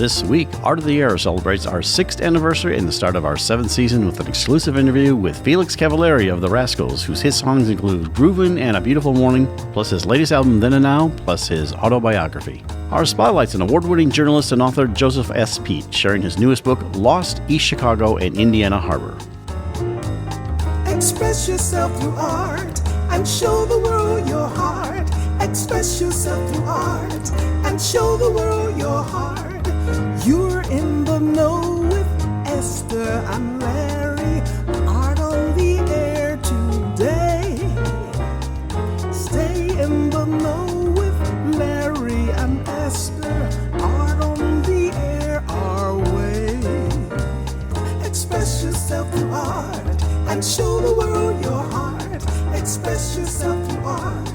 This week, Art of the Air celebrates our 6th anniversary and the start of our 7th season with an exclusive interview with Felix Cavaliere of the Rascals, whose hit songs include Groovin and A Beautiful Morning, plus his latest album Then and Now, plus his autobiography. Our spotlight's an award-winning journalist and author Joseph S. Pete, sharing his newest book, Lost, East Chicago and Indiana Harbor. Express yourself through art and show the world your heart. Express yourself through art and show the world your heart. You're in the know with Esther and Larry. Art on the air today. Stay in the know with Larry and Esther. Art on the air our way. Express yourself through art and show the world your heart. Express yourself through art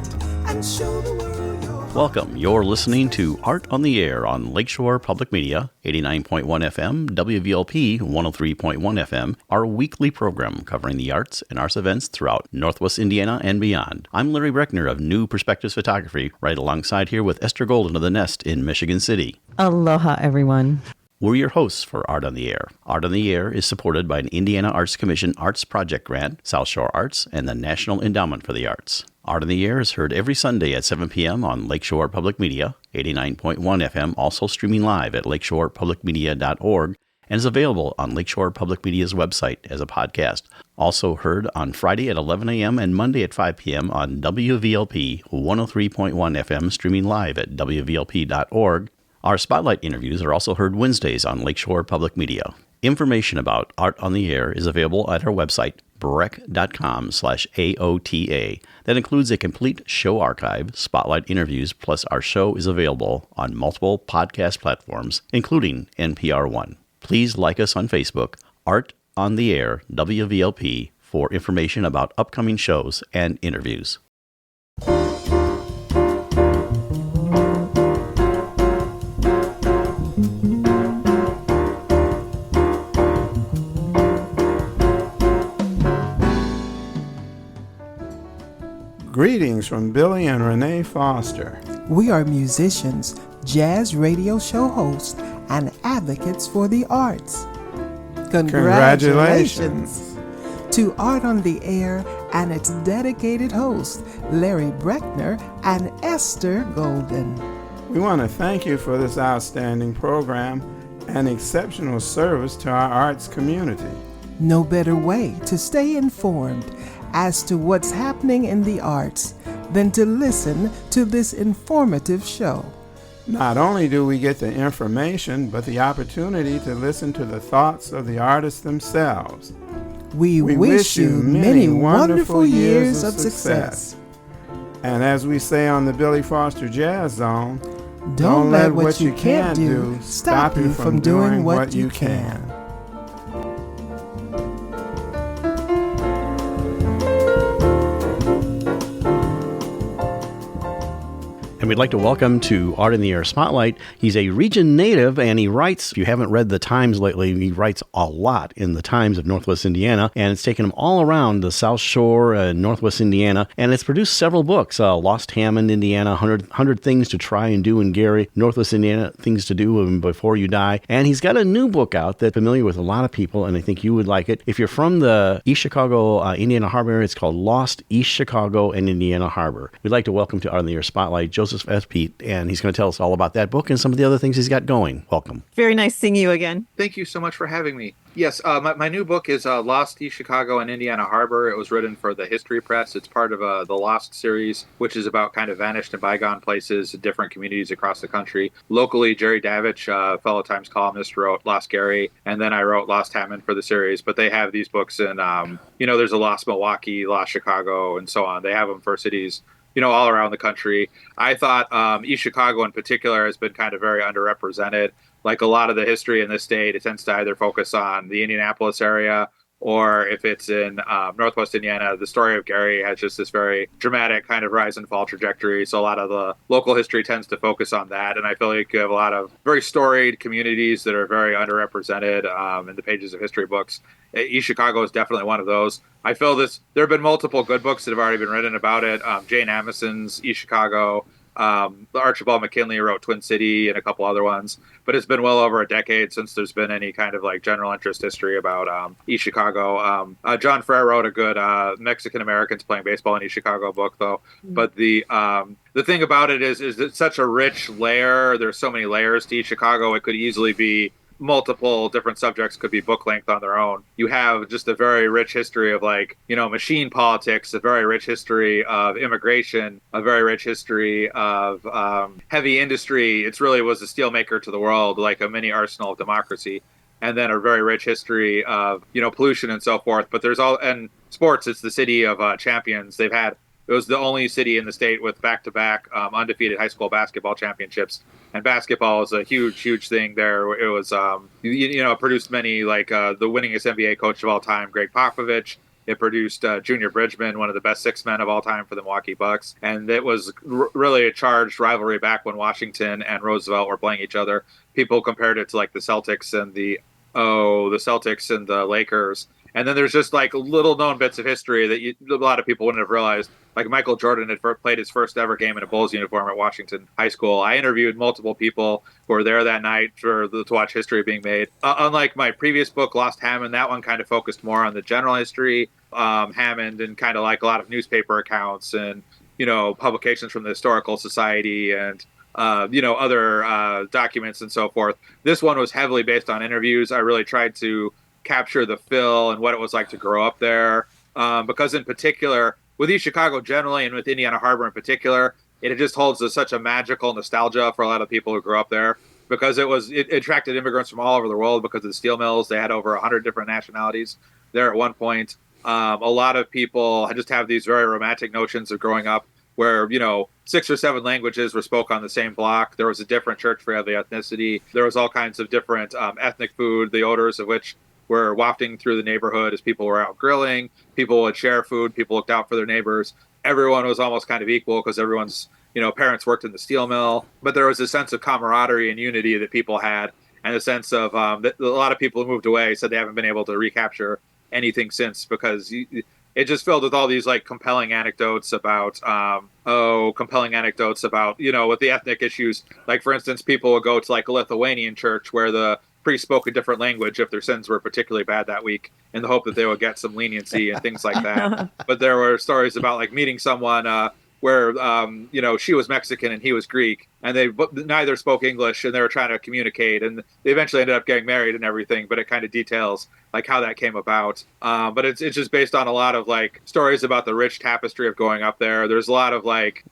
and show the world your heart. Welcome. You're listening to Art on the Air on Lakeshore Public Media, 89.1 FM, WVLP 103.1 FM, our weekly program covering the arts and arts events throughout Northwest Indiana and beyond. I'm Larry Brechner of New Perspectives Photography, right alongside here with Esther Golden of The Nest in Michigan City. Aloha, everyone. We're your hosts for Art on the Air. Art on the Air is supported by an Indiana Arts Commission Arts Project Grant, South Shore Arts, and the National Endowment for the Arts. Art on the Air is heard every Sunday at 7 p.m. on Lakeshore Public Media, 89.1 FM, also streaming live at lakeshorepublicmedia.org, and is available on Lakeshore Public Media's website as a podcast. Also heard on Friday at 11 a.m. and Monday at 5 p.m. on WVLP 103.1 FM, streaming live at wvlp.org. Our spotlight interviews are also heard Wednesdays on Lakeshore Public Media. Information about Art on the Air is available at our website, brech.com/AOTA. That includes a complete show archive, spotlight interviews, plus our show is available on multiple podcast platforms, including NPR One. Please like us on Facebook, Art on the Air, WVLP, for information about upcoming shows and interviews. Greetings from Billy and Renee Foster. We are musicians, jazz radio show hosts, and advocates for the arts. Congratulations to Art on the Air and its dedicated hosts, Larry Brechner and Esther Golden. We want to thank you for this outstanding program and exceptional service to our arts community. No better way to stay informed as to what's happening in the arts than to listen to this informative show. Not only do we get the information, but the opportunity to listen to the thoughts of the artists themselves. We wish you many wonderful years of success. And as we say on the Billy Foster Jazz Zone, don't let what you can't do stop you from doing what you can. And we'd like to welcome to Art in the Air Spotlight. He's a region native, and he writes, if you haven't read the Times lately, he writes a lot in the Times of Northwest Indiana, and it's taken him all around the South Shore and Northwest Indiana, and it's produced several books, Lost Hammond, Indiana, 100 Things to Try and Do in Gary, Northwest Indiana, Things to Do Before You Die, and he's got a new book out that's familiar with a lot of people, and I think you would like it. If you're from the East Chicago, Indiana Harbor area, it's called Lost, East Chicago and Indiana Harbor. We'd like to welcome to Art in the Air Spotlight Joseph S. Pete, and he's going to tell us all about that book and some of the other things he's got going. Welcome. Very nice seeing you again. Thank you so much for having me. Yes, my new book is Lost, East Chicago and Indiana Harbor. It was written for the History Press. It's part of the Lost series, which is about kind of vanished and bygone places, different communities across the country. Locally, Jerry Davich, fellow Times columnist, wrote Lost Gary, and then I wrote Lost Hammond for the series. But they have these books in, there's a Lost Milwaukee, Lost Chicago, and so on. They have them for cities all around the country. I thought East Chicago in particular has been kind of very underrepresented. Like a lot of the history in this state, it tends to either focus on the Indianapolis area, or if it's in Northwest Indiana, the story of Gary has just this very dramatic kind of rise and fall trajectory. So a lot of the local history tends to focus on that. And I feel like you have a lot of very storied communities that are very underrepresented in the pages of history books. East Chicago is definitely one of those. I feel there have been multiple good books that have already been written about it. Jane Amison's East Chicago, Archibald McKinley wrote Twin City and a couple other ones, but it's been well over a decade since there's been any kind of like general interest history about East Chicago. John Frere wrote a good Mexican Americans playing baseball in East Chicago book, though. But the thing about it is it's such a rich layer. There's so many layers to East Chicago. It could easily be multiple different subjects, could be book length on their own. You have just a very rich history of like, machine politics, a very rich history of immigration, a very rich history of heavy industry. It really was a steelmaker to the world, like a mini arsenal of democracy. And then a very rich history of, pollution and so forth. But and sports, it's the city of champions. It was the only city in the state with back-to-back undefeated high school basketball championships. And basketball is a huge, huge thing there. It was, it produced many, like the winningest NBA coach of all time, Greg Popovich. It produced Junior Bridgman, one of the best six men of all time for the Milwaukee Bucks. And it was really a charged rivalry back when Washington and Roosevelt were playing each other. People compared it to like the Celtics and the Lakers. And then there's just like little known bits of history that a lot of people wouldn't have realized. Like Michael Jordan had played his first ever game in a Bulls uniform at Washington High School. I interviewed multiple people who were there that night to watch history being made. Unlike my previous book, Lost Hammond, that one kind of focused more on the general history. Hammond and kind of like a lot of newspaper accounts and, publications from the Historical Society and, other documents and so forth. This one was heavily based on interviews. I really tried to capture the feel and what it was like to grow up there. Because in particular, with East Chicago generally and with Indiana Harbor in particular, it just holds such a magical nostalgia for a lot of people who grew up there because it attracted immigrants from all over the world because of the steel mills. They had over 100 different nationalities there at one point. A lot of people just have these very romantic notions of growing up where, 6 or 7 languages were spoke on the same block. There was a different church for every ethnicity. There was all kinds of different ethnic food, the odors of which were wafting through the neighborhood as people were out grilling. People would share food. People looked out for their neighbors. Everyone was almost kind of equal because everyone's, parents worked in the steel mill. But there was a sense of camaraderie and unity that people had, and a sense of that a lot of people who moved away said they haven't been able to recapture anything since because it just filled with all these like compelling anecdotes about, with the ethnic issues. Like, for instance, people would go to like a Lithuanian church where the priests spoke a different language if their sins were particularly bad that week in the hope that they would get some leniency and things like that. But there were stories about like meeting someone where, she was Mexican and he was Greek and they neither spoke English and they were trying to communicate and they eventually ended up getting married and everything, but it kind of details like how that came about. But it's just based on a lot of like stories about the rich tapestry of going up there. There's a lot of like,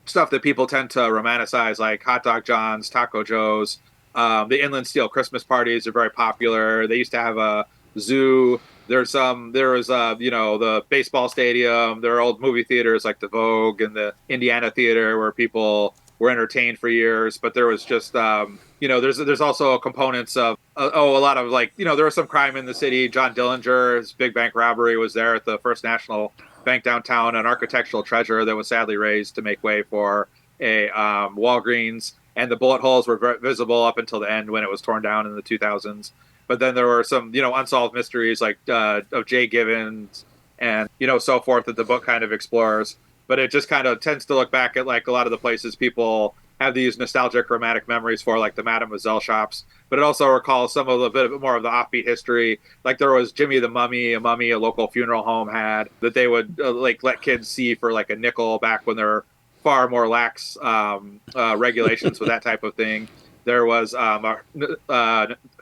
stuff that people tend to romanticize, like hot dog John's, Taco Joe's. The Inland Steel Christmas parties are very popular. They used to have a zoo. There was the baseball stadium. There are old movie theaters like the Vogue and the Indiana Theater where people were entertained for years. But there was just, there's also components of, a lot of like, there was some crime in the city. John Dillinger's big bank robbery was there at the First National Bank downtown, an architectural treasure that was sadly razed to make way for a Walgreens. And the bullet holes were very visible up until the end when it was torn down in the 2000s. But then there were some, unsolved mysteries like of Jay Givens and, so forth that the book kind of explores. But it just kind of tends to look back at like a lot of the places people have these nostalgic romantic memories for, like the Mademoiselle shops. But it also recalls some of the bit more of the offbeat history. Like there was Jimmy the Mummy, a local funeral home had that they would let kids see for like a nickel back when there were far more lax regulations with that type of thing. There was a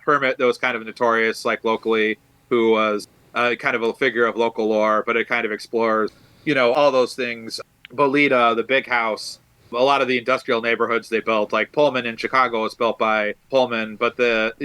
hermit that was kind of notorious, like locally, who was kind of a figure of local lore, but it kind of explores, all those things. Bolita, the big house, a lot of the industrial neighborhoods they built, like Pullman in Chicago was built by Pullman, but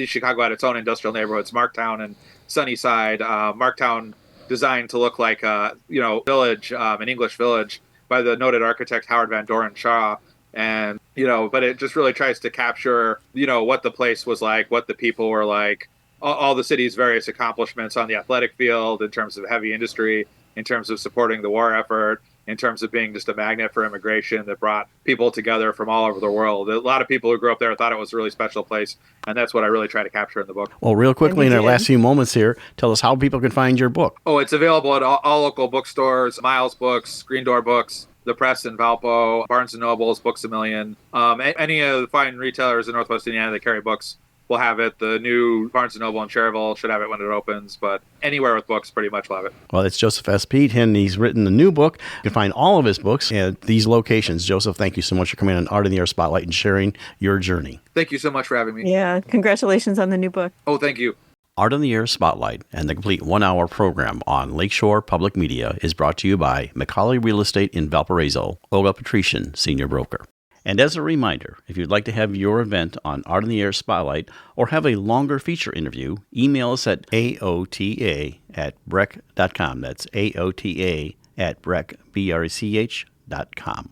Chicago had its own industrial neighborhoods, Marktown and Sunnyside. Marktown designed to look like a, village, an English village, by the noted architect Howard Van Doren Shaw. And, but it just really tries to capture, what the place was like, what the people were like, all the city's various accomplishments on the athletic field in terms of heavy industry, in terms of supporting the war effort, in terms of being just a magnet for immigration that brought people together from all over the world. A lot of people who grew up there thought it was a really special place, and that's what I really try to capture in the book. Well, real quickly in our last few moments here, tell us how people can find your book. Oh, it's available at all local bookstores, Miles Books, Green Door Books, the press in Valpo, Barnes & Noble's, Books A Million. Any of the fine retailers in Northwest Indiana that carry books will have it. The new Barnes & Noble in Cherryville should have it when it opens, but anywhere with books pretty much will have it. Well, it's Joseph S. Pete, and he's written a new book. You can find all of his books at these locations. Joseph, thank you so much for coming on Art in the Air Spotlight and sharing your journey. Thank you so much for having me. Yeah, congratulations on the new book. Oh, thank you. Art in the Air Spotlight and the complete one-hour program on Lakeshore Public Media is brought to you by Macaulay Real Estate in Valparaiso, Olga Patrician, Senior Broker. And as a reminder, if you'd like to have your event on Art in the Air Spotlight or have a longer feature interview, email us at aota@brech.com. That's aota@brech.com.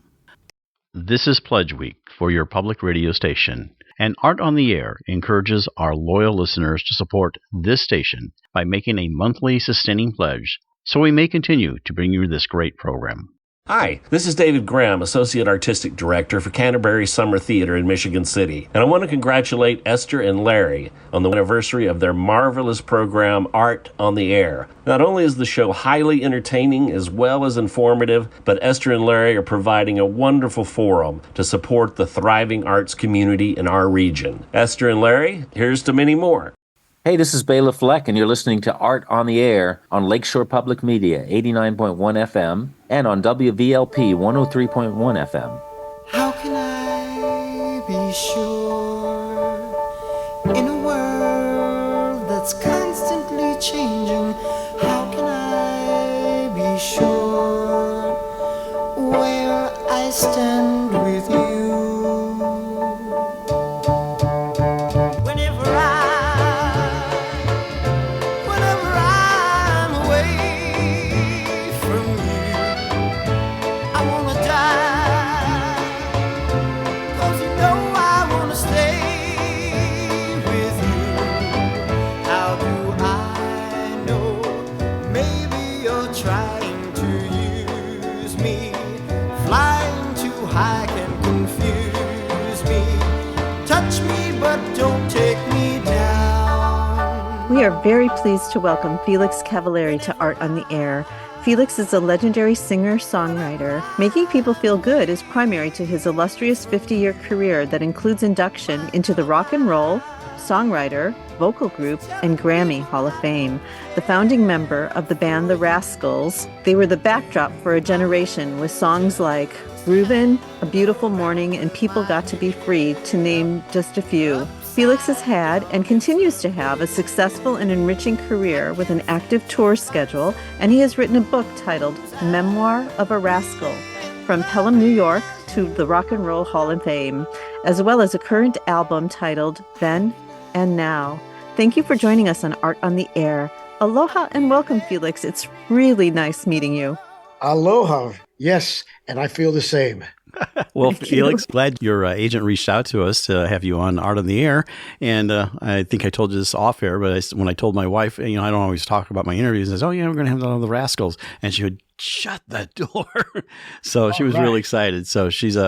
This is Pledge Week for your public radio station. And Art on the Air encourages our loyal listeners to support this station by making a monthly sustaining pledge so we may continue to bring you this great program. Hi, this is David Graham, Associate Artistic Director for Canterbury Summer Theater in Michigan City. And I want to congratulate Esther and Larry on the anniversary of their marvelous program, Art on the Air. Not only is the show highly entertaining as well as informative, but Esther and Larry are providing a wonderful forum to support the thriving arts community in our region. Esther and Larry, here's to many more. Hey, this is Bela Fleck, and you're listening to Art on the Air on Lakeshore Public Media, 89.1 FM, and on WVLP, 103.1 FM. How can I be sure in a world that's constantly changing? How can I be sure where I stand with you? We are very pleased to welcome Felix Cavaliere to Art on the Air. Felix is a legendary singer-songwriter. Making people feel good is primary to his illustrious 50-year career that includes induction into the Rock and Roll, Songwriter, Vocal Group, and Grammy Hall of Fame. The founding member of the band The Rascals, they were the backdrop for a generation with songs like Groovin, A Beautiful Morning, and People Got to Be Free, to name just a few. Felix has had and continues to have a successful and enriching career with an active tour schedule, and he has written a book titled Memoir of a Rascal, From Pelham, New York to the Rock and Roll Hall of Fame, as well as a current album titled Then and Now. Thank you for joining us on Art on the Air. Aloha and welcome, Felix. It's really nice meeting you. Aloha. Yes, and I feel the same. Well, Felix, glad your agent reached out to us to have you on Art on the Air. And I think I told you this off air, but when I told my wife, I don't always talk about my interviews, I said, we're going to have the Rascals. And she would shut that door. So she was really excited. So she's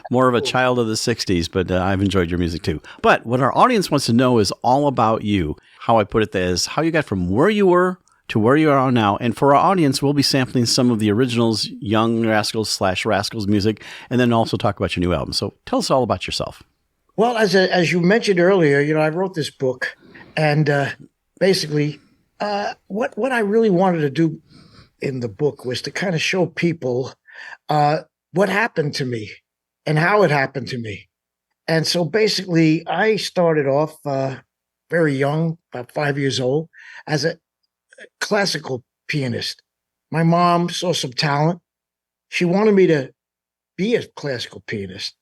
more of a child of the 60s, but I've enjoyed your music too. But what our audience wants to know is all about you. How I put it is how you got from where you were to where you are now. And for our audience, we'll be sampling some of the originals, Young Rascals / Rascals music, and then also talk about your new album. So tell us all about yourself. Well, as you mentioned earlier, I wrote this book, and basically what I really wanted to do in the book was to kind of show people what happened to me and how it happened to me. And so basically, I started off very young, about 5 years old, as a classical pianist. My mom saw some talent. She wanted me to be a classical pianist.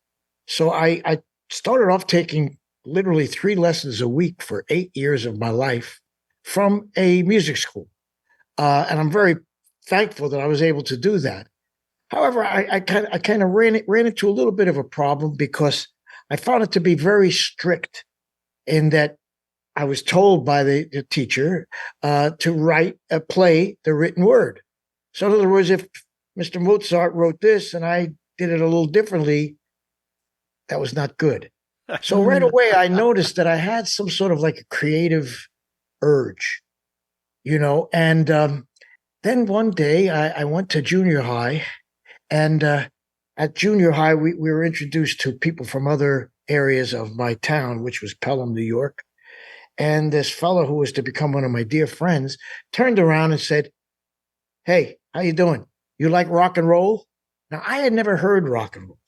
So I started off taking literally 3 lessons a week for 8 years of my life from a music school. And I'm very thankful that I was able to do that. However, I kind of ran into a little bit of a problem because I found it to be very strict in that I was told by the teacher to play the written word. So in other words, if Mr. Mozart wrote this and I did it a little differently, that was not good. So right away, I noticed that I had some sort of like a creative urge, and then one day I went to junior high, and at junior high, we were introduced to people from other areas of my town, which was Pelham, New York. And this fellow who was to become one of my dear friends turned around and said, "Hey, how you doing? You like rock and roll?" Now, I had never heard rock and roll.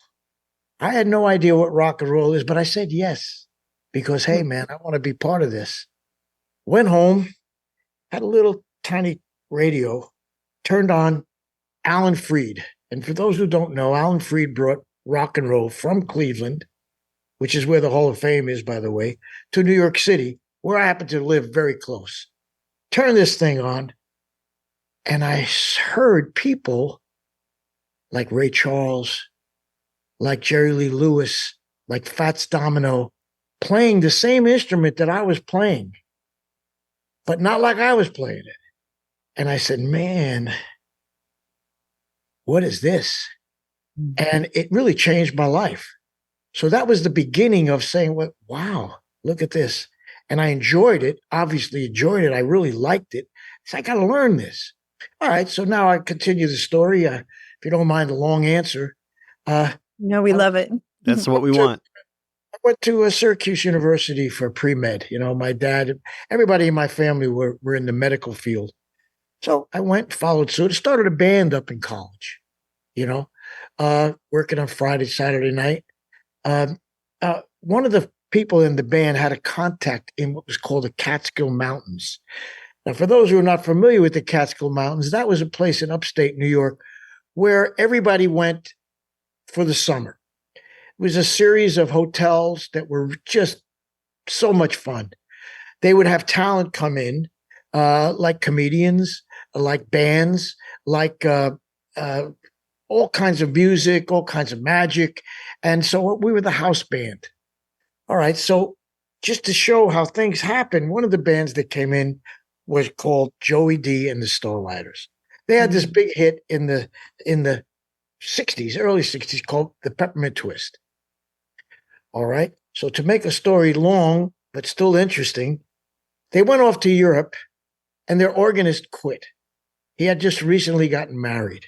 I had no idea what rock and roll is, but I said yes because, hey, man, I want to be part of this. Went home, had a little tiny radio, turned on Alan Freed. And for those who don't know, Alan Freed brought rock and roll from Cleveland, which is where the Hall of Fame is, by the way, to New York City, where I happen to live very close. Turn this thing on, and I heard people like Ray Charles, like Jerry Lee Lewis, like Fats Domino, playing the same instrument that I was playing, but not like I was playing it. And I said, man, what is this? And it really changed my life. So that was the beginning of saying, well, wow, look at this. And I enjoyed it, obviously enjoyed it. I really liked it. So I got to learn this. All right, so now I continue the story. If you don't mind the long answer. No, we love it. That's what we want. I went to Syracuse University for pre-med. You know, my dad, everybody in my family were in the medical field. So I went, followed suit, started a band up in college, you know, working on Friday, Saturday night. One of the people in the band had a contact in what was called the Catskill Mountains. Now, for those who are not familiar with the Catskill Mountains, that was a place in upstate New York where everybody went for the summer. It was a series of hotels that were just so much fun. They would have talent come in, like comedians, like bands, like all kinds of music, all kinds of magic. And so we were the house band. All right. So just to show how things happen, one of the bands that came in was called Joey D and the Starlighters. They had this big hit in the 60s, early 60s, called the Peppermint Twist. All right. So to make a story long, but still interesting, they went off to Europe and their organist quit. He had just recently gotten married.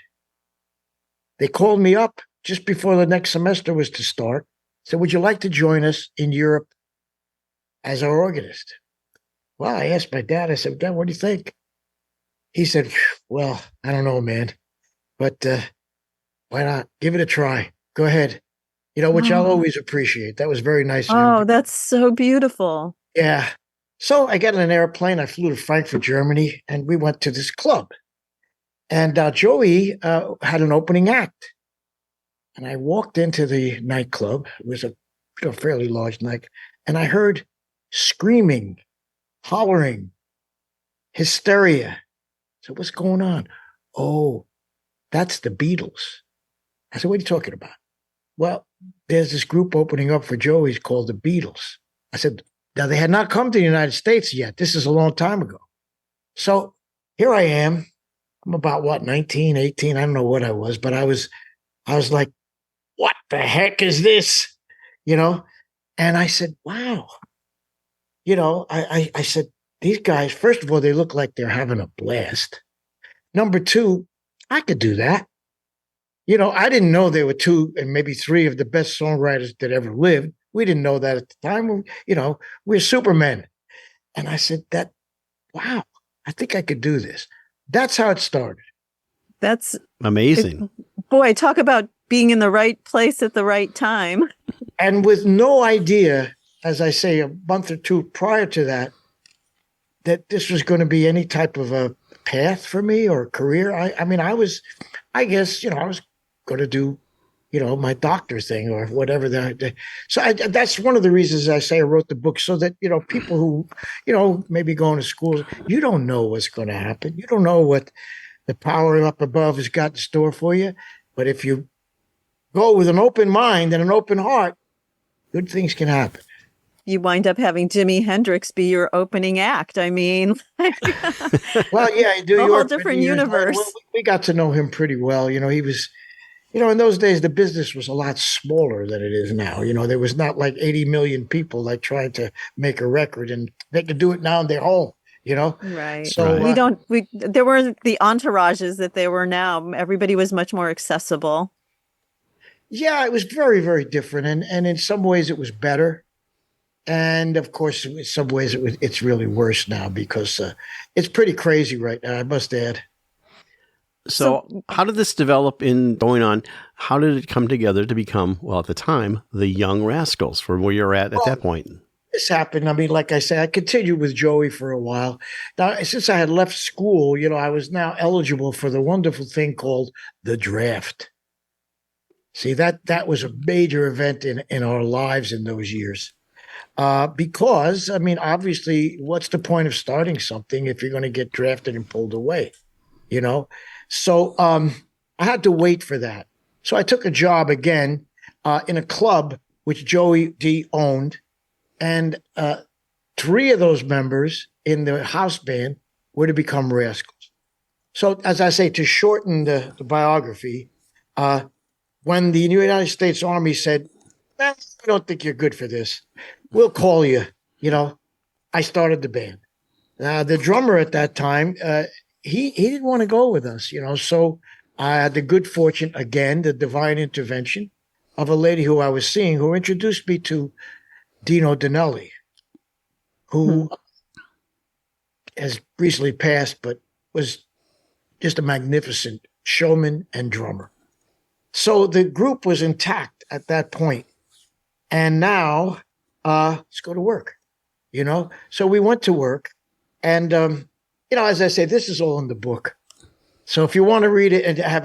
They called me up just before the next semester was to start. Said, would you like to join us in Europe as our organist? Well, I asked my dad, I said, Dad, what do you think? He said, well, I don't know, man, but why not? Give it a try. Go ahead. You know, which I'll always appreciate. That was very nice of him. Oh, that's so beautiful. Yeah. So I got in an airplane. I flew to Frankfurt, Germany, and we went to this club. And Joey had an opening act. And I walked into the nightclub. It was a fairly large night. And I heard screaming, hollering, hysteria. So what's going on? Oh, that's the Beatles. I said, what are you talking about? Well, there's this group opening up for Joey's called the Beatles. I said, now they had not come to the United States yet. This is a long time ago. So here I am. I'm about 19, 18. I don't know what I was, but I was like, what the heck is this? You know? And I said, wow. You know, I said, these guys, first of all, they look like they're having a blast. Number two, I could do that. You know, I didn't know there were two and maybe three of the best songwriters that ever lived. We didn't know that at the time. You know, we're supermen. And I said, wow, I think I could do this. That's how it started. That's amazing. Boy, talk about being in the right place at the right time. And with no idea, as I say, a month or two prior to that this was going to be any type of a path for me or a career. I guess, you know, I was going to do, you know, my doctor thing or whatever. That's one of the reasons I say I wrote the book, so that, you know, people who, you know, maybe going to school, you don't know what's going to happen. You don't know what the power up above has got in store for you. But if you go with an open mind and an open heart, good things can happen. You wind up having Jimi Hendrix be your opening act. I mean, well, yeah, I do. A whole different universe. We got to know him pretty well. You know, he was, you know, in those days, the business was a lot smaller than it is now. You know, there was not like 80 million people like trying to make a record, and they could do it now in their home. You know, right? So there weren't the entourages that there were now. Everybody was much more accessible. Yeah, it was very, very different, and in some ways it was better, and of course, in some ways it's really worse now because it's pretty crazy right now. I must add. So how did this develop in going on? How did it come together to become, well, at the time, the Young Rascals, from where you're at that point? This happened. I mean, like I said, I continued with Joey for a while. Now, since I had left school, I was now eligible for the wonderful thing called the draft. See, that was a major event in our lives in those years. Because, I mean, obviously, what's the point of starting something if you're going to get drafted and pulled away, So I had to wait for that. So I took a job again in a club which Joey D owned, and 3 of those members in the house band were to become Rascals. So, as I say, to shorten the biography, when the United States Army said, I don't think you're good for this, we'll call you, I started the band. The drummer at that time, he didn't want to go with us, so I had the good fortune, again, the divine intervention of a lady who I was seeing who introduced me to Dino Dinelli, who has recently passed, but was just a magnificent showman and drummer. So the group was intact at that point. And now, let's go to work, So we went to work. And, as I say, this is all in the book. So if you want to read it and have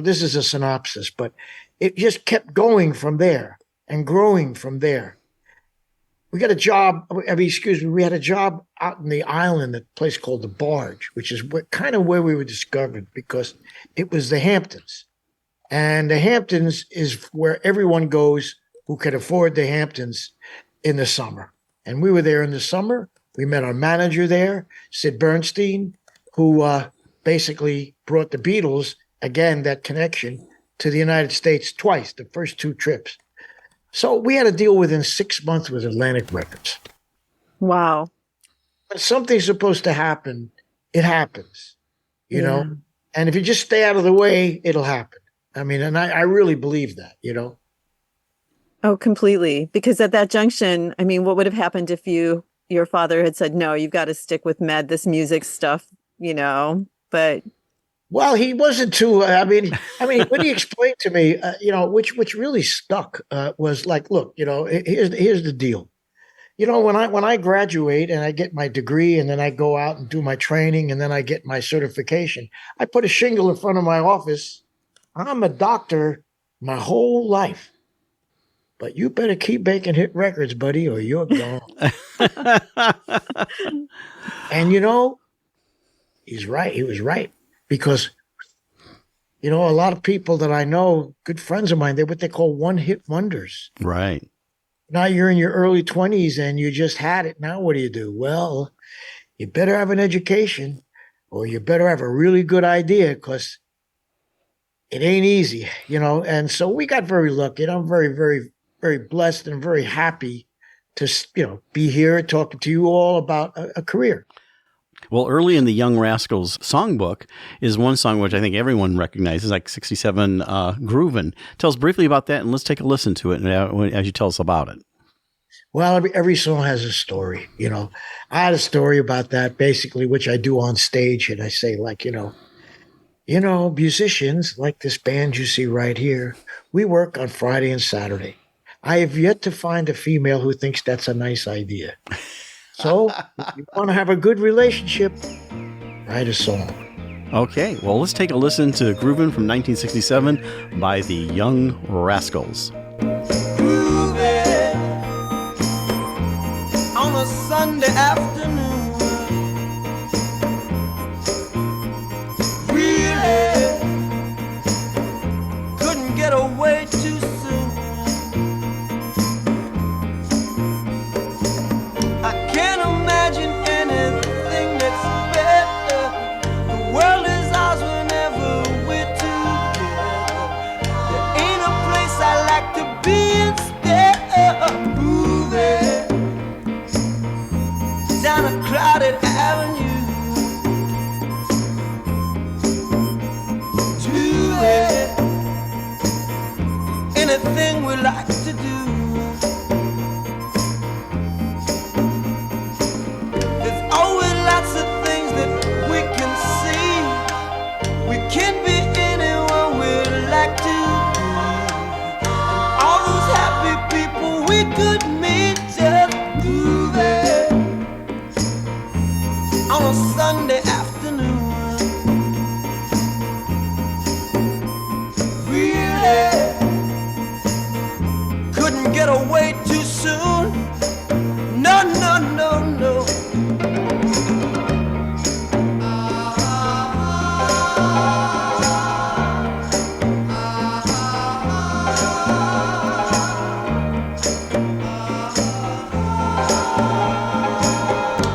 this is a synopsis, but it just kept going from there and growing from there. We got a job, we had a job out in the island, a place called the Barge, which is kind of where we were discovered because it was the Hamptons. And the Hamptons is where everyone goes who can afford the Hamptons in the summer. And we were there in the summer. We met our manager there, Sid Bernstein, who basically brought the Beatles, again, that connection, to the United States twice, the first 2 trips. So we had a deal within 6 months with Atlantic Records. Wow. When something's supposed to happen, it happens, And if you just stay out of the way, it'll happen. I mean, and I really believe that, Oh, completely. Because at that junction, I mean, what would have happened if your father had said, no, you've got to stick with this music stuff, but. Well, he wasn't too, I mean, what he explained to me, which really stuck was like, look, here's the deal. When I graduate and I get my degree and then I go out and do my training and then I get my certification, I put a shingle in front of my office. I'm a doctor my whole life. But you better keep making hit records, buddy, or you're gone. And he's right. He was right. Because, a lot of people that I know, good friends of mine, they're what they call one-hit wonders. Right. Now you're in your early 20s and you just had it. Now what do? Well, you better have an education or you better have a really good idea because it ain't easy, And so we got very lucky. And I'm very, very, very blessed and very happy to, be here talking to you all about a career. Well, early in the Young Rascals songbook is one song which I think everyone recognizes, like 67, Groovin. Tell us briefly about that, and let's take a listen to it as you tell us about it. Well, every song has a story, I had a story about that, basically, which I do on stage, and I say, like, musicians like this band you see right here, we work on Friday and Saturday. I have yet to find a female who thinks that's a nice idea. So, if you want to have a good relationship, write a song. Okay, well, let's take a listen to Groovin from 1967 by the Young Rascals. Groovin' on a Sunday afternoon. Really couldn't get away too soon. Down a crowded avenue to it in a everything we like to do. There's always lots of things that we can see. We can be anyone we like to be. All those happy people we could meet just grooving on a Sunday afternoon. Really couldn't get away too soon. No, no, no, no.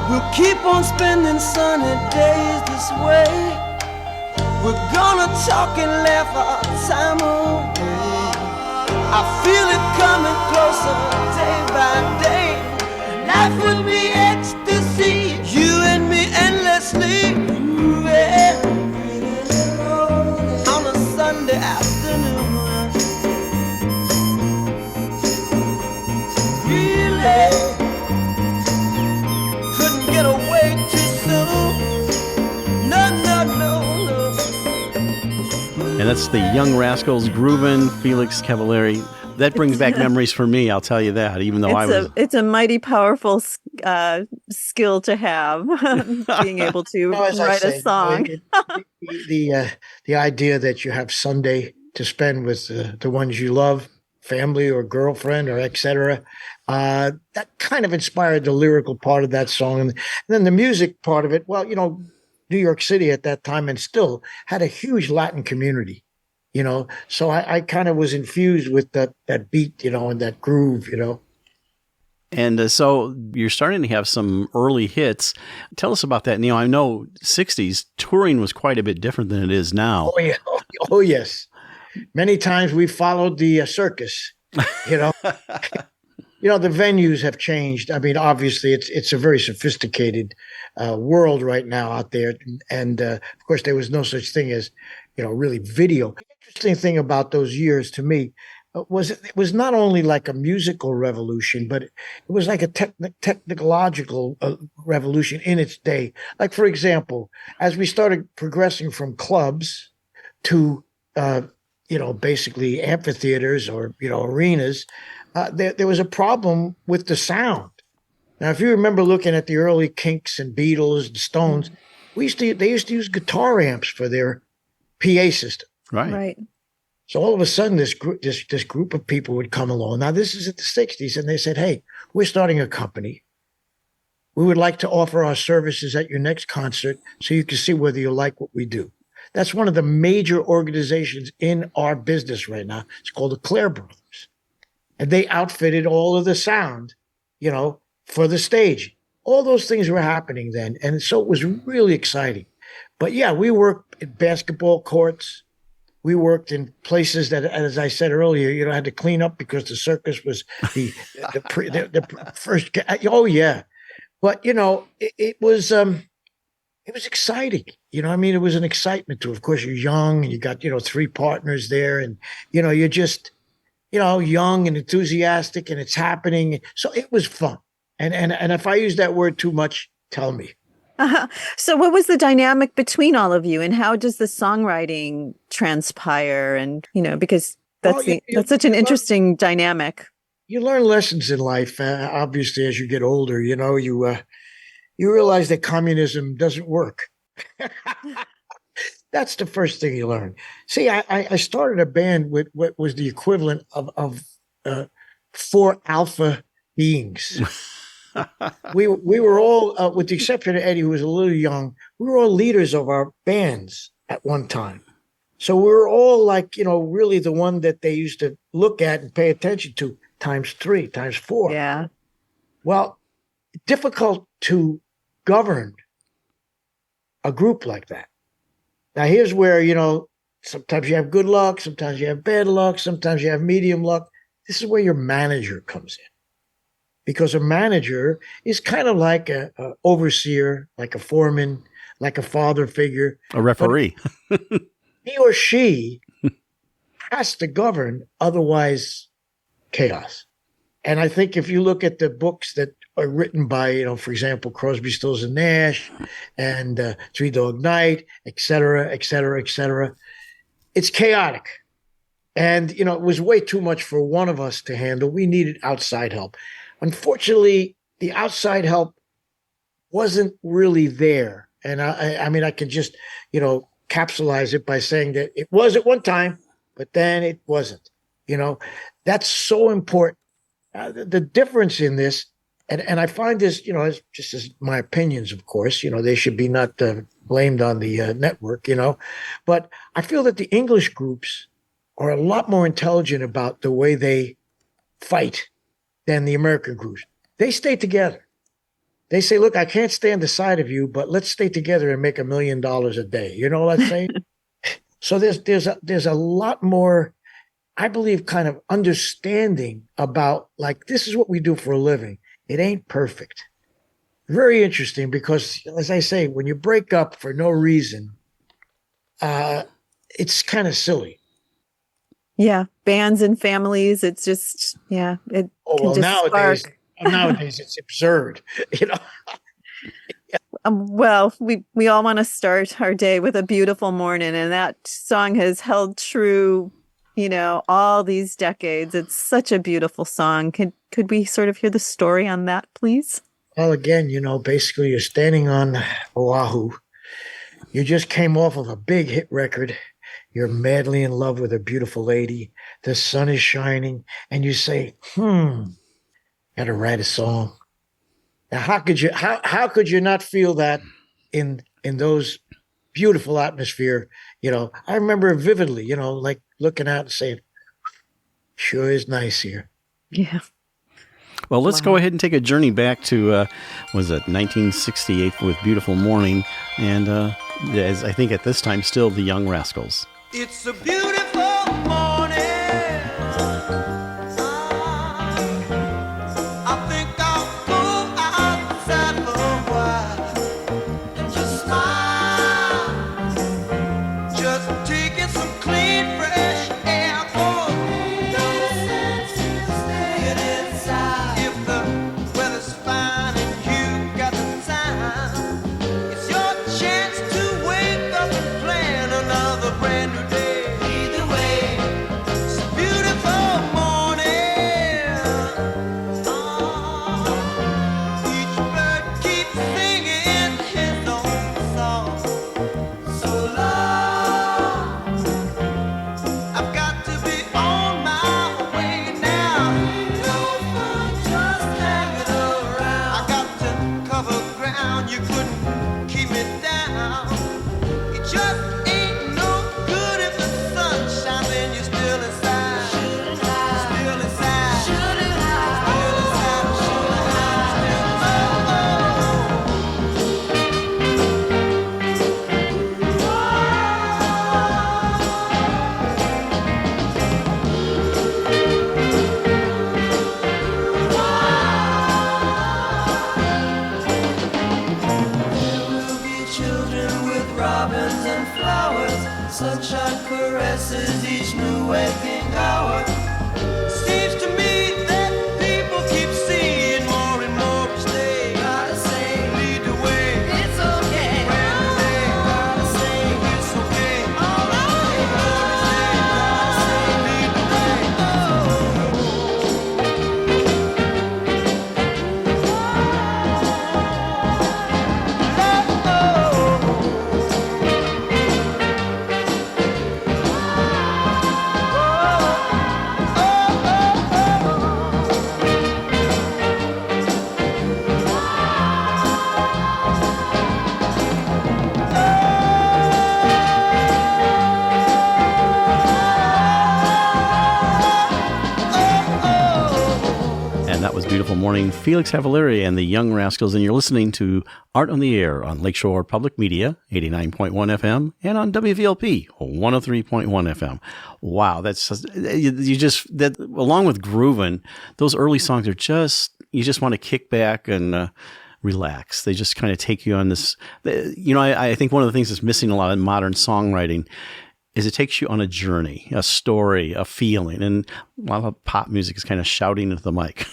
We'll keep on spending sunny days this way. We're gonna talk and laugh our time away. I feel it coming closer day by day. Life would be ecstasy, you and me endlessly moving on a Sunday afternoon. Really couldn't get away too soon. No, no, no, no. And that's the Young Rascals, Groovin, Felix, Cavaliere. That brings back memories for me, I'll tell you that, even though It's a mighty powerful skill to have, being able to write a song. The idea that you have Sunday to spend with the ones you love, family or girlfriend or etc. That kind of inspired the lyrical part of that song. And then the music part of it, well, you know, New York City at that time and still had a huge Latin community, you know. So I kind of was infused with that beat, you know, and that groove, you know. And so you're starting to have some early hits. Tell us about that, Neil. I know 60s touring was quite a bit different than it is now. Oh, yeah. Oh, yes. Many times we followed the circus, you know. You know, the venues have changed. I mean, obviously, it's a very sophisticated world right now out there. And, of course, there was no such thing as, you know, really video. The interesting thing about those years to me was it was not only like a musical revolution, but it was like a technological revolution in its day. Like, for example, as we started progressing from clubs to, you know, basically amphitheaters or, you know, arenas, there was a problem with the sound. Now, if you remember looking at the early Kinks and Beatles and Stones, they used to use guitar amps for their PA system. Right. So all of a sudden, this group of people would come along. Now, this is at the 60s, and they said, hey, we're starting a company. We would like to offer our services at your next concert so you can see whether you like what we do. That's one of the major organizations in our business right now. It's called the Clare Brothers. And they outfitted all of the sound, you know, for the stage. All those things were happening then. And so it was really exciting. But yeah, we worked at basketball courts. We worked in places that, as I said earlier, you know, had to clean up because the circus was the first. Oh yeah, but you know, it was exciting. You know, I mean, it was an excitement to. Of course, you're young and you got, you know, 3 partners there, and you know, you're just, you know, young and enthusiastic, and it's happening. So it was fun. And if I use that word too much, tell me. So what was the dynamic between all of you, and how does the songwriting transpire? And, you know, because that's such an interesting dynamic. You learn lessons in life, obviously, as you get older. You know, you realize that communism doesn't work. That's the first thing you learn. See, I started a band with what was the equivalent of 4 alpha beings. We were all, with the exception of Eddie, who was a little young, we were all leaders of our bands at one time. So we were all like, you know, really the one that they used to look at and pay attention to times 3, times 4. Yeah. Well, difficult to govern a group like that. Now, here's where, you know, sometimes you have good luck, sometimes you have bad luck, sometimes you have medium luck. This is where your manager comes in. Because a manager is kind of like a overseer, like a foreman, like a father figure. A referee. He or she has to govern. Otherwise, chaos. And I think if you look at the books that are written by, for example, Crosby, Stills and Nash and Three Dog Night, et cetera, et cetera, et cetera, it's chaotic. And, it was way too much for one of us to handle. We needed outside help. Unfortunately, the outside help wasn't really there. And I can just, capsulize it by saying that it was at one time, but then it wasn't. That's so important. The difference in this, and I find this, as just as my opinions, of course, they should be not blamed on the network, but I feel that the English groups are a lot more intelligent about the way they fight than the American groups. They stay together. They say, look, I can't stand the side of you, but let's stay together and make $1 million a day. You know what I'm saying? So there's a lot more, I believe, kind of understanding about, like, this is what we do for a living. It ain't perfect. Very interesting because, as I say, when you break up for no reason, it's kind of silly. Yeah, bands and families. It's just, it can just nowadays it's absurd. Well, we all want to start our day with a beautiful morning, and that song has held true, all these decades. It's such a beautiful song. Could we sort of hear the story on that, please? Well, again, basically you're standing on Oahu. You just came off of a big hit record. You're madly in love with a beautiful lady. The sun is shining, and you say, gotta write a song. Now, how could you not feel that in those beautiful atmosphere? I remember vividly, like looking out and saying, sure is nice here. Yeah. Well, let's go ahead and take a journey back to, 1968 with Beautiful Morning. And as I think at this time, still the Young Rascals. It's a beautiful morning. I think I'll go outside for a while and just smile. Just taking some clean, fresh air. No sense to stay inside. If the weather's fine and you got the time, it's your chance to wake up and plan another brand new day. Either way, it's a beautiful morning. Each bird keeps singing his own song. So long, I've got to be on my way now. No fun just hanging around. I got to cover ground, you couldn't keep me down. It just ain't no good if the sun shines and you're still inside. Still inside. Still inside. There will be children with robins and flowers. Sunshine caresses each new waking hour. Seems to me that people keep seeing more and more each day. Gotta say, lead the way. It's okay. Gotta say, it's okay. All right. Lead the way. And that was Beautiful Morning, Felix Cavaliere and the Young Rascals. And you're listening to Art on the Air on Lakeshore Public Media, 89.1 FM, and on WVLP, 103.1 FM. Wow, that's that along with Groovin, those early songs are just, you just want to kick back and relax. They just kind of take you on this. I think one of the things that's missing a lot in modern songwriting is it takes you on a journey, a story, a feeling. And a lot of pop music is kind of shouting into the mic.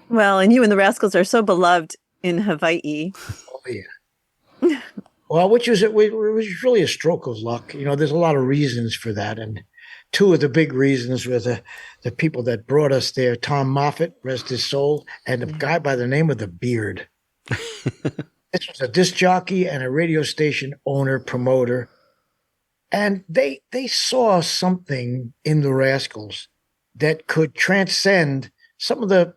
Well, and you and the Rascals are so beloved in Hawaii. Oh, yeah. Well, which was really a stroke of luck. There's a lot of reasons for that. And two of the big reasons were the people that brought us there, Tom Moffat, rest his soul, and a guy by the name of The Beard. This was a disc jockey and a radio station owner, promoter. And they saw something in the Rascals that could transcend some of the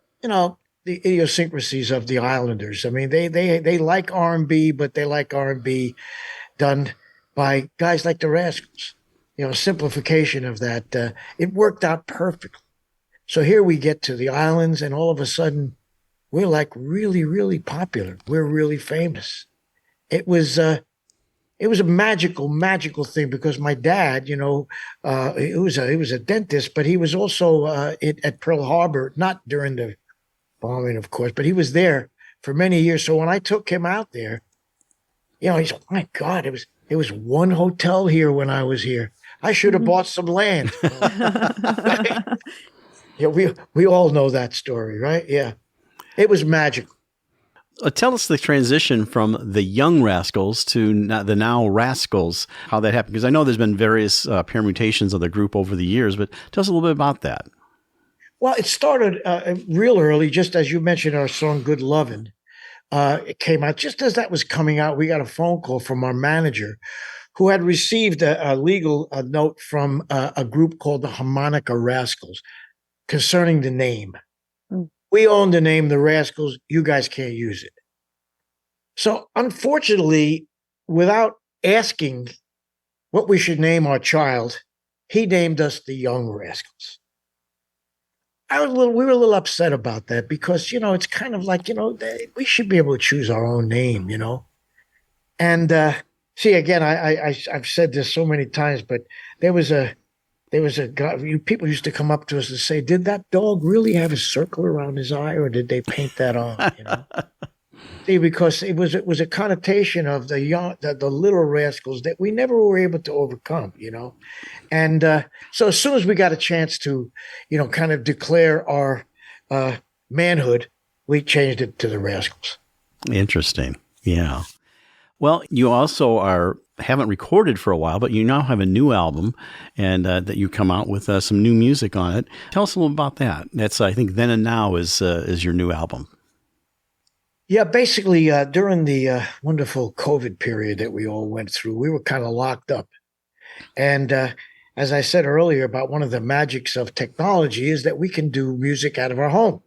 idiosyncrasies of the Islanders. I mean, they like R&B, but they like R&B done by guys like the Rascals. Simplification of that. It worked out perfectly. So here we get to the islands, and all of a sudden, we're like really, really popular. We're really famous. It was a magical thing, because my dad, he was a dentist, but he was also at Pearl Harbor, not during the bombing, of course, but he was there for many years. So when I took him out there, he's like, my God, it was one hotel here when I was here. I should have bought some land. We all know that story, right? Yeah. It was magical. Tell us the transition from the young Rascals to the now Rascals, how that happened. Because I know there's been various permutations of the group over the years, but tell us a little bit about that. Well, it started real early, just as you mentioned our song Good Lovin'. It came out just as that was coming out. We got a phone call from our manager, who had received a legal note from a group called the Harmonica Rascals concerning the name. We own the name The Rascals. You guys can't use it. So unfortunately, without asking what we should name our child, he named us the Young Rascals. We were a little upset about that, because, it's kind of like, we should be able to choose our own name, And see, again, I've said this so many times, but there was a guy, people used to come up to us and say, did that dog really have a circle around his eye, or did they paint that on? See, because it was a connotation of the little Rascals that we never were able to overcome, And so as soon as we got a chance to, kind of declare our manhood, we changed it to the Rascals. Interesting. Yeah. Well, you also haven't recorded for a while, but you now have a new album, and that you come out with some new music on it. Tell us a little about that. That's, I think, Then and Now is your new album. Yeah, basically, during the wonderful COVID period that we all went through, we were kind of locked up. And as I said earlier, about one of the magics of technology is that we can do music out of our home.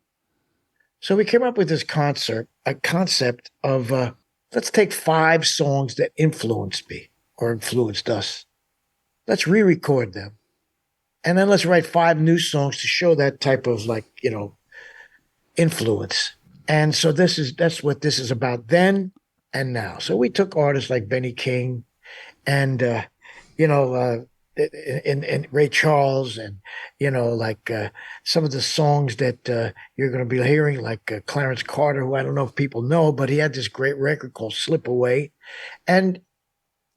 So we came up with this concept of let's take 5 songs that influenced me or influenced us. Let's re-record them. And then let's write 5 new songs to show that type of influence. And so that's what this is about, then and now. So we took artists like Benny King and, and Ray Charles and, some of the songs that you're going to be hearing, like Clarence Carter, who I don't know if people know, but he had this great record called Slip Away. And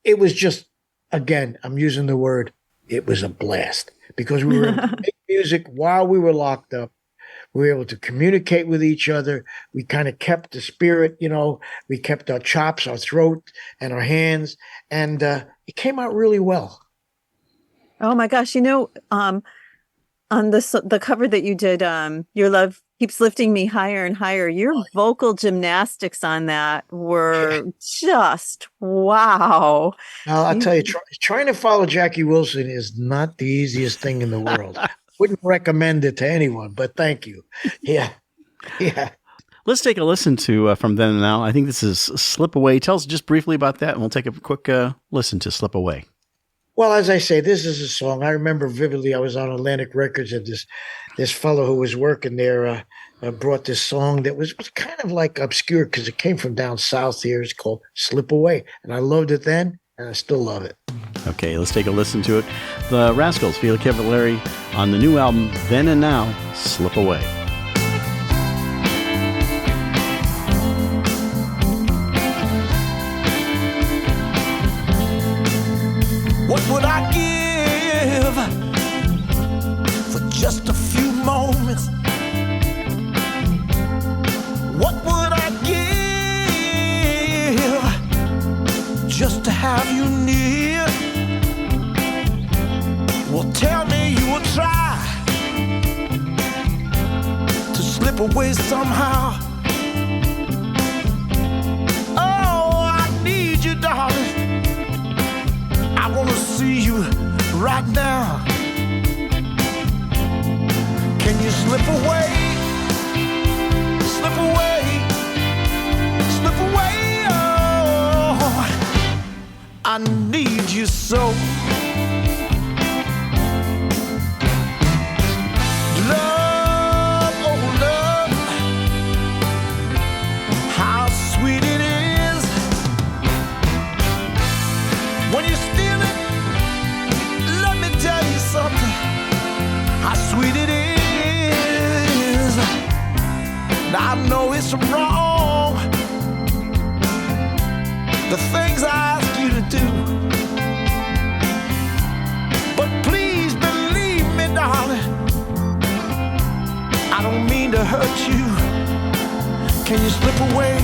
it was just, again, I'm using the word, it was a blast, because we were making music while we were locked up. We were able to communicate with each other. We kind of kept the spirit, we kept our chops, our throat, and our hands. And it came out really well. Oh, my gosh. On the cover that you did, Your Love Keeps Lifting Me Higher and Higher, your vocal gymnastics on that were just wow. Now, I'll tell you, trying to follow Jackie Wilson is not the easiest thing in the world. Wouldn't recommend it to anyone, but thank you. Yeah. Let's take a listen to From Then and Now. I think this is Slip Away. Tell us just briefly about that, and we'll take a quick listen to Slip Away. Well, as I say, this is a song I remember vividly. I was on Atlantic Records, and this fellow who was working there brought this song that was kind of like obscure, because it came from down south here. It's called Slip Away, and I loved it then, and I still love it. Okay, let's take a listen to it. The Rascals, Felix Cavaliere, on the new album, Then and Now, Slip Away. What would I give for just a few moments? What would I give just to have you near? Well, tell me you will try to slip away somehow. Oh, I need you, darling. I want to see you right now. Can you slip away? Slip away. Slip away. Oh, I need you so. Love, oh love, how sweet it is when you steal it. Let me tell you something, how sweet it is. Now I know it's wrong, the things I ask you to do, but please believe me, darling, I don't mean to hurt you. Can you slip away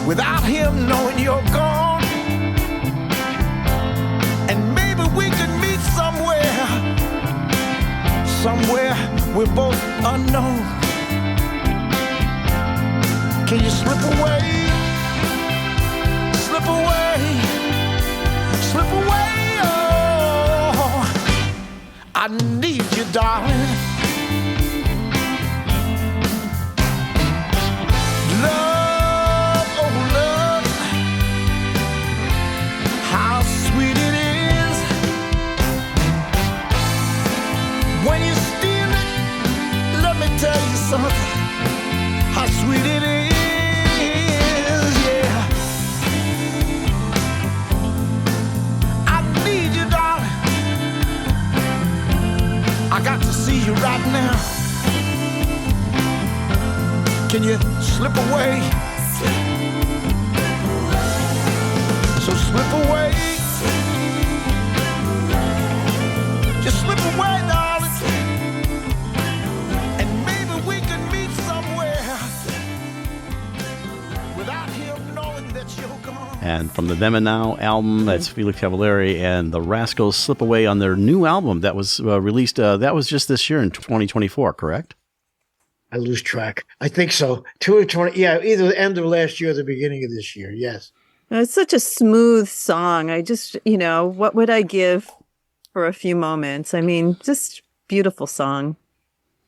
without him knowing you're gone? And maybe we can meet somewhere, somewhere we're both unknown. Can you slip away? Slip away. Slip away. Oh, I need you, darling. Love, oh love, how sweet it is when you steal it. Let me tell you something, how sweet it is, yeah. I need you, darling. I got to see you right now. Can you slip away? So slip away. Just slip away, darling. And maybe we can meet somewhere without him knowing that you're gone. And from the Them and Now album, that's Felix Cavaliere and the Rascals, Slip Away, on their new album that was released, that was just this year in 2024, correct? I lose track. I think so. 2020, yeah, either the end of last year or the beginning of this year, yes. It's such a smooth song. I just, what would I give for a few moments? I mean, just beautiful song.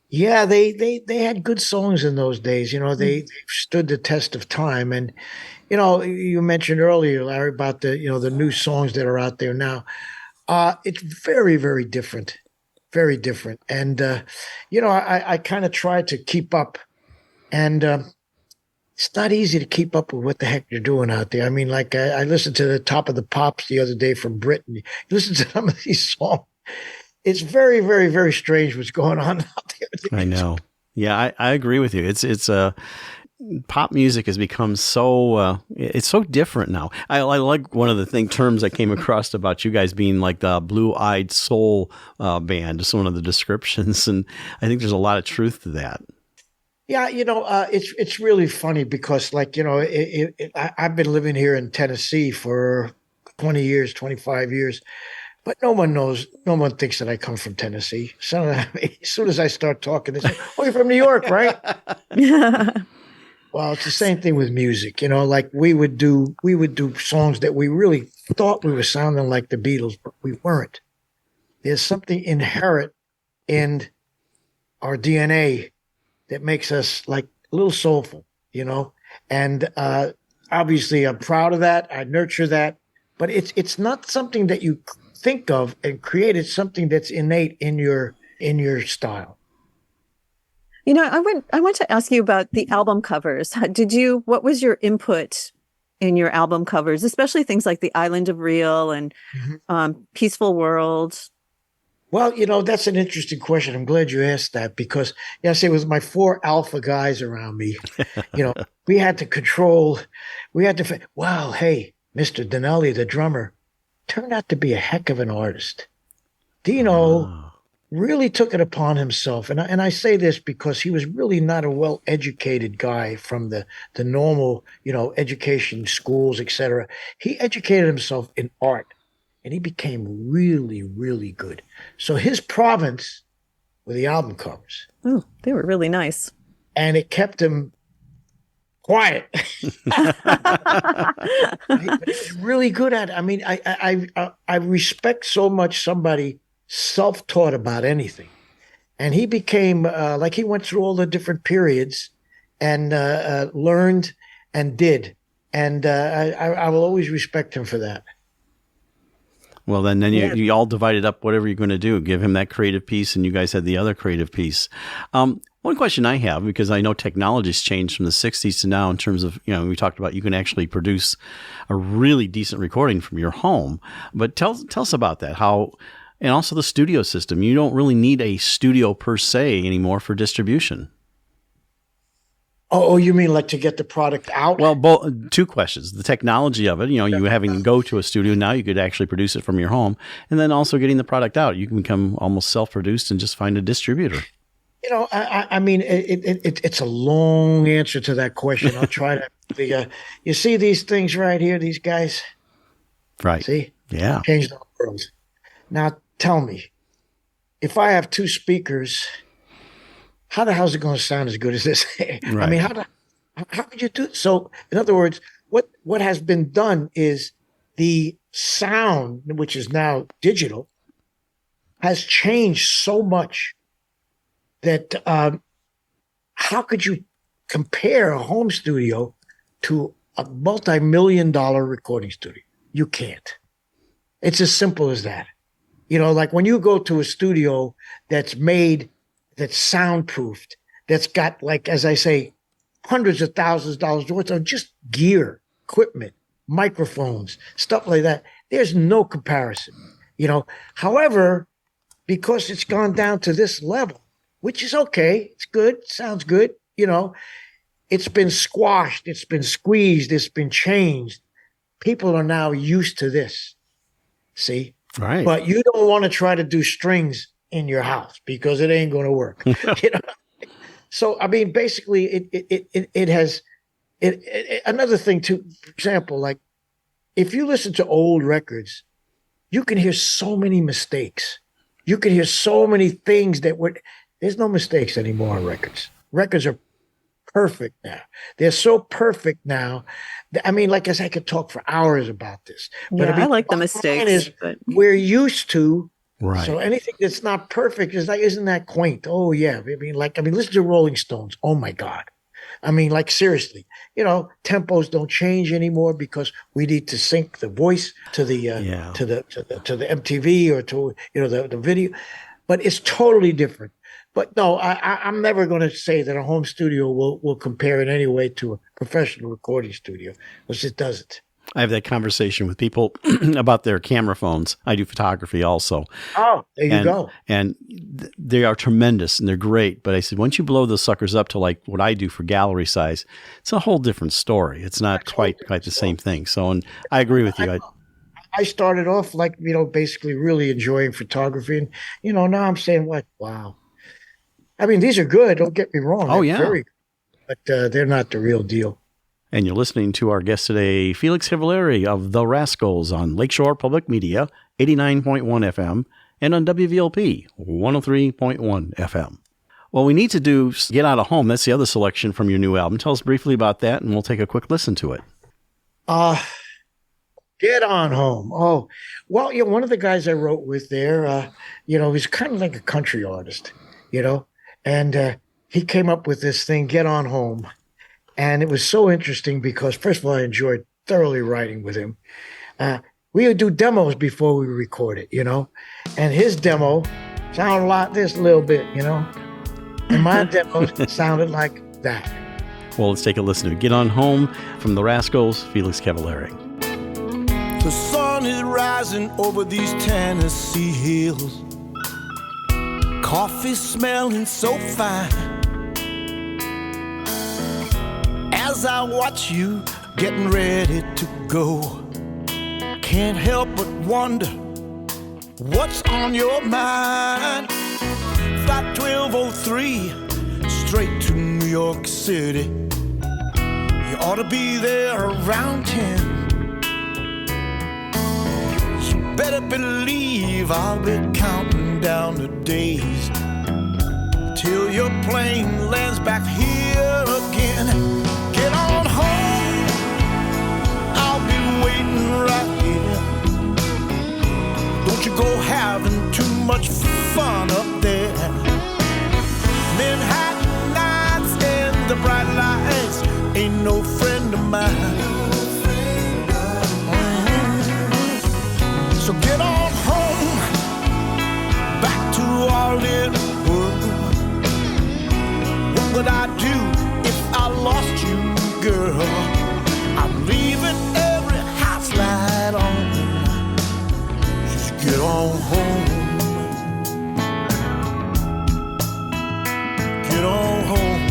Yeah, they had good songs in those days. They stood the test of time. And, you mentioned earlier, Larry, about the new songs that are out there now. It's very, very different. Very different. And, I kind of try to keep up. And it's not easy to keep up with what the heck you're doing out there. I mean, like I listened to the Top of the Pops the other day from Britain. You listen to some of these songs. It's very, very, very strange what's going on out there. I know. Yeah, I agree with you. It's pop music has become so it's so different now. I like one of the terms I came across about you guys being like the blue-eyed soul band, just one of the descriptions, and I think there's a lot of truth to that. Yeah, it's really funny because, like, I've been living here in Tennessee for 20 years, 25 years. But no one thinks that I come from Tennessee. So as soon as I start talking, they say, "Oh, you're from New York, right?" Well, it's the same thing with music. Like we would do songs that we really thought we were sounding like the Beatles, but we weren't. There's something inherent in our DNA that makes us like a little soulful, And obviously, I'm proud of that. I nurture that, but it's not something that you think of and created, something that's innate in your style. I want to ask you about the album covers. What was your input in your album covers, especially things like The Island of Real and Peaceful World? Well, that's an interesting question. I'm glad you asked that because, yes, it was my 4 alpha guys around me. We had to control, well, hey, Mr. Donnelly, the drummer, turned out to be a heck of an artist. Dino really took it upon himself. And I say this because he was really not a well-educated guy from the normal, education, schools, etc. He educated himself in art, and he became really, really good. So his province were the album covers. Ooh, they were really nice. And it kept him quiet. But he was really good at it. I mean, I respect so much somebody self-taught about anything. And he became, he went through all the different periods and learned and did. And I will always respect him for that. Well, then you all divided up whatever you're going to do. Give him that creative piece, and you guys had the other creative piece. One question I have, because I know technology's changed from the 60s to now in terms of, we talked about you can actually produce a really decent recording from your home. But tell us about that, and also the studio system. You don't really need a studio per se anymore for distribution. Oh, you mean like to get the product out? Well, two questions. The technology of it, you having to go to a studio, now you could actually produce it from your home, and then also getting the product out. You can become almost self-produced and just find a distributor. I mean, it's a long answer to that question. I'll try to. You see these things right here, these guys? Right. See? Yeah. Changed the world. Now, tell me, if I have two speakers, how the hell's it going to sound as good as this? Right. I mean, how could you do it? So, in other words, what has been done is the sound, which is now digital, has changed so much that how could you compare a home studio to a multi-million-dollar recording studio? You can't. It's as simple as that. Like when you go to a studio that's soundproofed, that's got, like, as I say, hundreds of thousands of dollars worth of just gear, equipment, microphones, stuff like that. There's no comparison, However, because it's gone down to this level, which is okay, it's good, sounds good, it's been squashed, it's been squeezed, it's been changed. People are now used to this, see? Right. But you don't want to try to do strings in your house because it ain't going to work. So, I mean, basically, it has another thing too. For example, like if you listen to old records, you can hear so many mistakes. You can hear so many things there's no mistakes anymore on records. Records are perfect now. They're so perfect now. I mean, like I could talk for hours about this. But I like the mistakes. We're used to. Right. So anything that's not perfect isn't that quaint? Oh yeah. I mean, listen to Rolling Stones. Oh my God. I mean, like seriously, tempos don't change anymore because we need to sync the voice to the to the MTV or to the video, but it's totally different. But no, I'm never going to say that a home studio will compare in any way to a professional recording studio, because it doesn't. I have that conversation with people about their camera phones. I do photography also. Oh, there you go. And they are tremendous and they're great. But I said, once you blow those suckers up to like what I do for gallery size, it's a whole different story. It's not quite the same thing. So, and I agree with you. I started off basically really enjoying photography. And, now I'm saying, wow. I mean, these are good. Don't get me wrong. Oh, yeah. Very good, but they're not the real deal. And you're listening to our guest today, Felix Cavaliere of the Rascals on Lakeshore Public Media, 89.1 FM, and on WVLP, 103.1 FM. Well, we need to do Get Out of Home. That's the other selection from your new album. Tell us briefly about that, and we'll take a quick listen to it. Get On Home. Oh, well, one of the guys I wrote with there, he's kind of like a country artist, and he came up with this thing, Get On Home. And it was so interesting because, first of all, I enjoyed thoroughly writing with him. We would do demos before we record it, and his demo sounded like this a little bit, and my demos sounded like that. Well, let's take a listen to Get On Home from the Rascals, Felix Cavaliere. The sun is rising over these Tennessee hills. Coffee smelling so fine. As I watch you getting ready to go, can't help but wonder what's on your mind. Flight 1203, straight to New York City. You ought to be there around 10. You better believe I'll be counting down the days till your plane lands back here again. Get on home, I'll be waiting right here. Don't you go having too much fun up there. Manhattan nights and the bright lights ain't no friend of mine. So get on home, back to our little world. What would I do if I lost you, girl? I'm leaving every house light on. Just get on home. Get on home.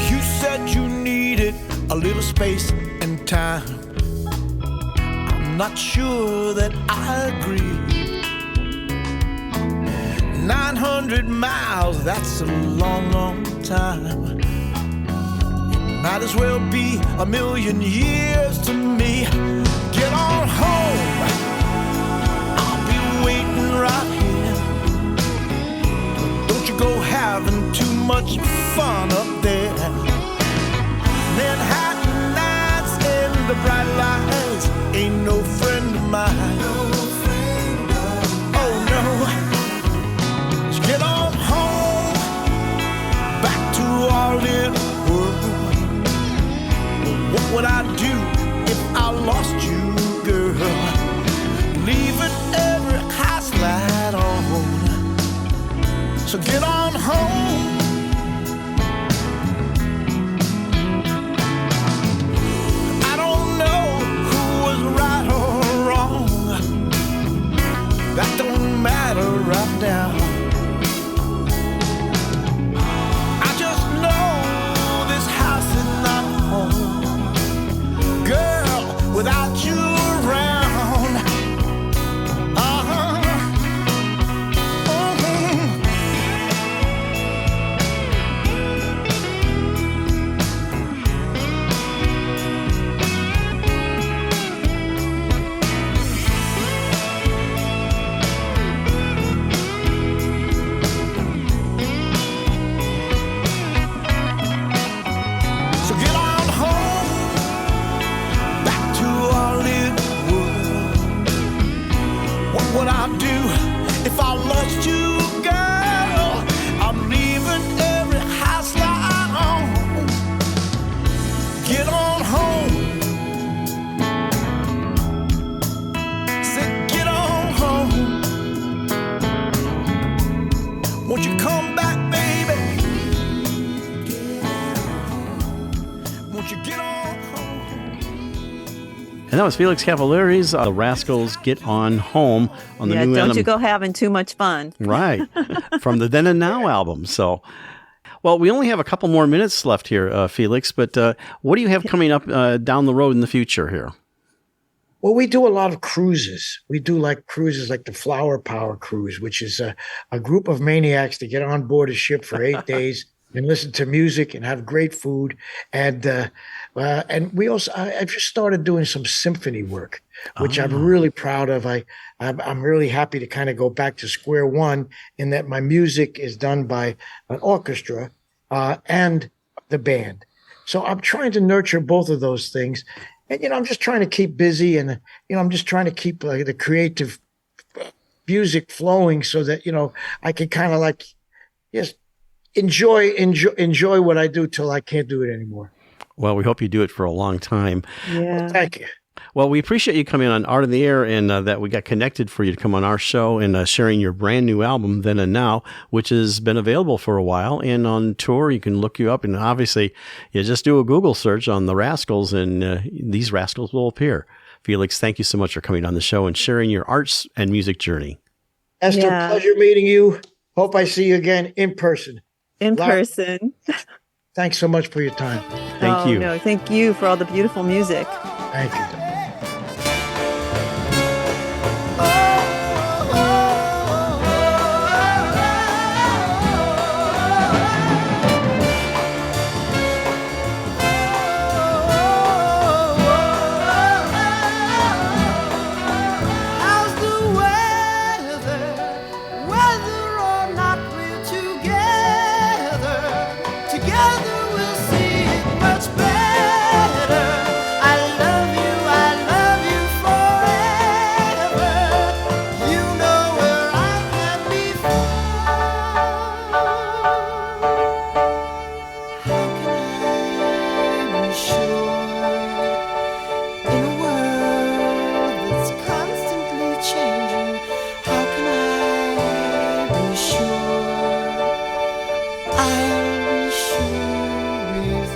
You said you needed a little space and time. I'm not sure that I agree. 900 miles, that's a long, long time. It might as well be a million years to me. Get on home, I'll be waiting right here. Don't you go having too much fun up there. Manhattan nights and the bright lights ain't no friend of mine. Oh no. Get on home, back to our little world. What would I do if I lost you, girl? Leaving every house light on. So get on home. I don't know who was right or wrong. That don't matter right now. Without you around, So get on home, back to our little world. What would I do if I lost you, girl? I'm leaving every house light on. Get on home. Say, get on home. Won't you come back, baby? Won't you get on home? And that was Felix Cavaliere's The Rascals Get On Home on the new don't album. you go having too much fun. Right. From the Then and Now album. So, well, we only have a couple more minutes left here, Felix, but what do you have coming up down the road in the future here? Well, we do a lot of cruises. We do like cruises like the Flower Power Cruise, which is a group of maniacs that get on board a ship for 8 days and listen to music and have great food. And we also, I've just started doing some symphony work, which I'm really proud of. I'm really happy to kind of go back to square one in that my music is done by an orchestra and the band. So I'm trying to nurture both of those things. And, I'm just trying to keep busy and, I'm just trying to keep the creative music flowing so that, I can kind of like just enjoy what I do till I can't do it anymore. Well, we hope you do it for a long time. Yeah. Well, thank you. Well, we appreciate you coming on Art in the Air and that we got connected for you to come on our show and sharing your brand new album, Then and Now, which has been available for a while and on tour. You can look you up, and obviously you just do a Google search on the Rascals and these Rascals will appear. Felix, thank you so much for coming on the show and sharing your arts and music journey. Esther, pleasure meeting you. Hope I see you again in person. In person. Thanks so much for your time. Thank you. No, thank you for all the beautiful music. Thank you. How's the weather? Whether or not we're together, together we'll see it much better. I love you forever. You know where I can be found. How can I be sure in a world that's constantly changing? How can I be sure? I'll be sure with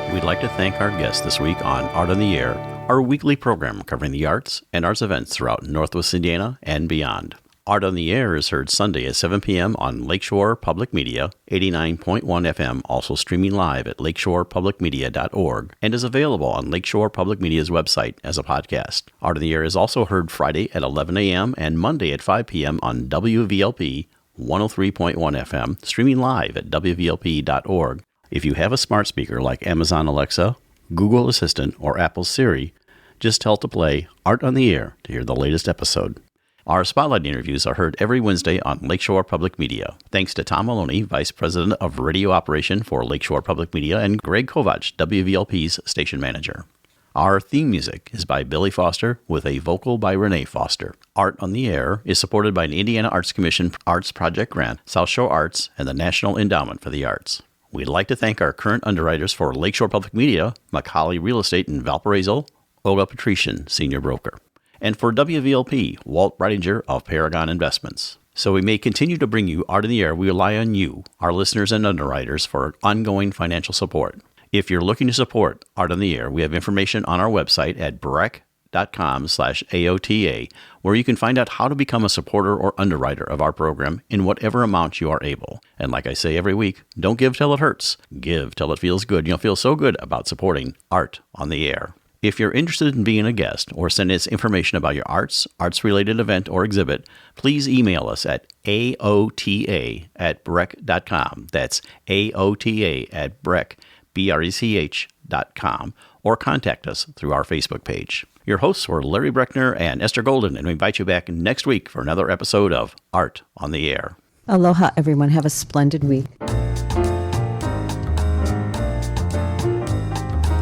you. We'd like to thank our guests this week on Art on the Air, our weekly program covering the arts and arts events throughout Northwest Indiana and beyond. Art on the Air is heard Sunday at 7 p.m. on Lakeshore Public Media, 89.1 FM, also streaming live at lakeshorepublicmedia.org, and is available on Lakeshore Public Media's website as a podcast. Art on the Air is also heard Friday at 11 a.m. and Monday at 5 p.m. on WVLP 103.1 FM, streaming live at WVLP.org. If you have a smart speaker like Amazon Alexa, Google Assistant, or Apple Siri, just tell to play Art on the Air to hear the latest episode. Our Spotlight interviews are heard every Wednesday on Lakeshore Public Media. Thanks to Tom Maloney, Vice President of Radio Operation for Lakeshore Public Media, and Greg Kovach, WVLP's station manager. Our theme music is by Billy Foster with a vocal by Renee Foster. Art on the Air is supported by an Indiana Arts Commission Arts Project grant, South Shore Arts, and the National Endowment for the Arts. We'd like to thank our current underwriters for Lakeshore Public Media, Macaulay Real Estate in Valparaiso, Olga Patrician, Senior Broker. And for WVLP, Walt Breidinger of Paragon Investments. So we may continue to bring you Art in the Air. We rely on you, our listeners and underwriters, for ongoing financial support. If you're looking to support Art in the Air, we have information on our website at brech.com/AOTA, where you can find out how to become a supporter or underwriter of our program in whatever amount you are able. And like I say every week, don't give till it hurts. Give till it feels good. You'll feel so good about supporting Art on the Air. If you're interested in being a guest or send us information about your arts-related event or exhibit, please email us at aota@brech.com. That's aota@brech.com, or contact us through our Facebook page. Your hosts were Larry Brechner and Esther Golden, and we invite you back next week for another episode of Art on the Air. Aloha, everyone. Have a splendid week.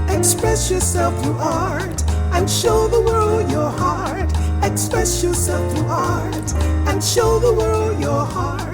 Express yourself through art and show the world your heart. Express yourself through art and show the world your heart.